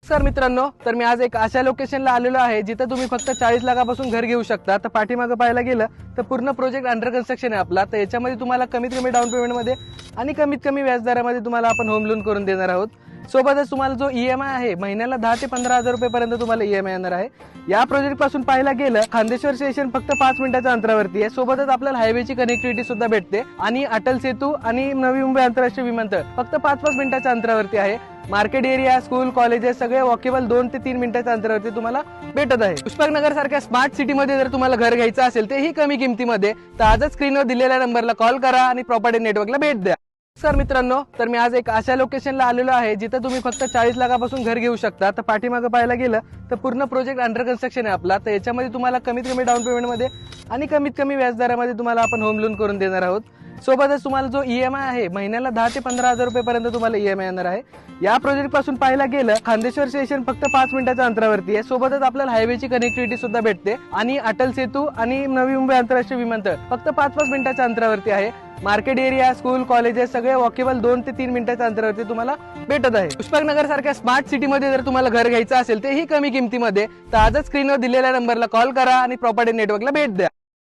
Sir मित्रांनो, तर मी आज एक अशा लोकेशनला आलेलो आहे जिथे तुम्ही फक्त 40 लाखापासून घर घेऊ शकता। तर पाठीमागे पाहायला गेलं तर पूर्ण प्रोजेक्ट अंडर कन्स्ट्रक्शन आहे आपला। तर याच्यामध्ये तुम्हाला कमीत कमी डाऊन पेमेंट मध्ये आणि कमीत कमी व्याजदरामध्ये तुम्हाला आपण होम लोन करून देणार आहोत। सोबतच तुम्हाला जो ईएमआय आहे महिन्याला 10 ते 15,000 रुपयापर्यंत तुम्हाला ईएमआय येणार आहे। या प्रोजेक्ट पासून पाहायला गेलं खांदेश्वर स्टेशन फक्त 5 मिनिटाच्या अंतरावरती आहे। सोबतच आपल्याला हायवेची कनेक्टिव्हिटी सुद्धा भेटते आणि अटल सेतू आणि नवी मुंबई आंतरराष्ट्रीय विमानतळ फक्त 5-5 मिनिटाच्या अंतरावरती आहे। मार्केट एरिया, स्कूल, कॉलेजेस सगळे वॉकेबल 2 ते 3 मिनिटाच्या अंतरावरती तुम्हाला भेटत आहे। पुष्पकनगर सारख्या स्मार्ट सिटीमध्ये जर तुम्हाला घर घ्यायचं असेल तेही कमी किमतीमध्ये, तर आजच स्क्रीनवर दिलेल्या नंबरला कॉल करा आणि प्रॉपर्टी नेटवर्कला भेट द्या। सर मित्रांनो, तर मी आज एक अशा लोकेशनला आलेलो आहे जिथे तुम्ही फक्त 40 लाखापासून घर घेऊ शकता। तर पाठीमागे पाहायला गेलं तर पूर्ण प्रोजेक्ट अंडर कन्स्ट्रक्शन आहे आपला। तर याच्यामध्ये तुम्हाला कमीत कमी डाऊन पेमेंट मध्ये आणि कमीत कमी व्याजदरामध्ये तुम्हाला आपण होम लोन करून देणार आहोत। सोबतच तुम्हाला जो ईएमआय आहे महिन्याला 10 ते 15,000 रुपयापर्यंत तुम्हाला ईएमआय येणार आहे। या प्रोजेक्ट पासून पाहायला गेलं खांदेश्वर स्टेशन फक्त 5 मिनिटाच्या अंतरावरती आहे। सोबतच आपल्याला हायवेची कनेक्टिव्हिटी सुद्धा भेटते आणि अटल सेतू आणि नवी मुंबई आंतरराष्ट्रीय विमानतळ फक्त 5-5 मिनिटाच्या अंतरावरती आहे। मार्केट एरिया, स्कूल, कॉलेजेस सगळे वॉकेबल 2 ते 3 मिनिटाच्या अंतरावरती तुम्हाला भेटत आहे। पुष्पकनगर सारख्या स्मार्ट सिटीमध्ये जर तुम्हाला घर घ्यायचं असेल तेही कमी किमतीमध्ये, तर आजच स्क्रीनवर दिलेल्या नंबरला कॉल करा आणि प्रॉपर्टी नेटवर्कला भेट द्या।